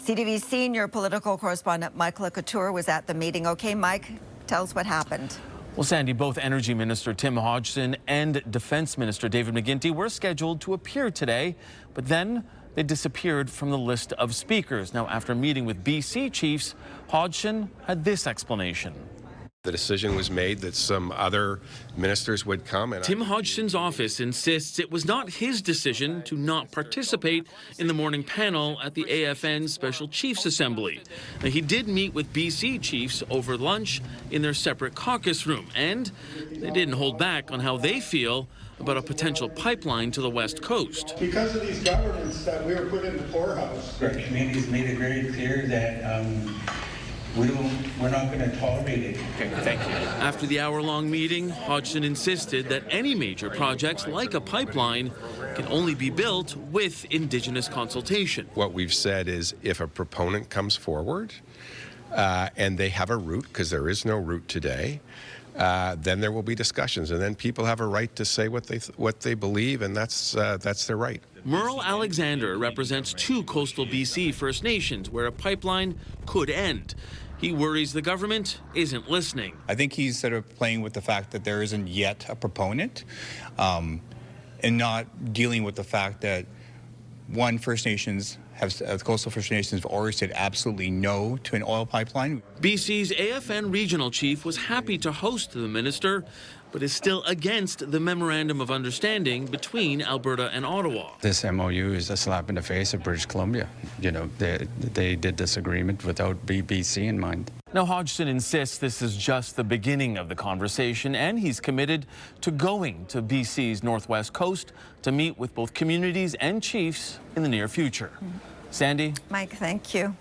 CTV senior political correspondent Michael Couteur was at the meeting. Okay, Mike, tell us what happened. Well, Sandy, both Energy Minister Tim Hodgson and Defense Minister David McGuinty were scheduled to appear today, but then they disappeared from the list of speakers. Now, after meeting with BC chiefs, Hodgson had this explanation. The decision was made that some other ministers would come. And Tim Hodgson's office insists it was not his decision to not participate in the morning panel at the AFN Special Chiefs Assembly. Now, he did meet with BC chiefs over lunch in their separate caucus room, and they didn't hold back on how they feel about a potential pipeline to the West Coast. Because of these governments that we were put in the poorhouse. Our community's made it very clear that we're not going to tolerate it. Okay, thank you. After the hour-long meeting, Hodgson insisted that any major projects like a pipeline can only be built with Indigenous consultation. what we've said is if a proponent comes forward and they have a route, because there is no route today, then there will be discussions, and then people have a right to say what they believe, and that's their right. Merle Alexander represents 2 coastal BC First Nations where a pipeline could end. He worries the government isn't listening. I think he's sort of playing with the fact that there isn't yet a proponent and not dealing with the fact that, one, First Nations coastal First Nations have already said absolutely no to an oil pipeline. BC's AFN regional chief was happy to host the minister, but is still against the Memorandum of Understanding between Alberta and Ottawa. This MOU is a slap in the face of British Columbia. You know, they did this agreement without BC in mind. Now, Hodgson insists this is just the beginning of the conversation, and he's committed to going to BC's northwest coast to meet with both communities and chiefs in the near future. Sandy? Mike, thank you.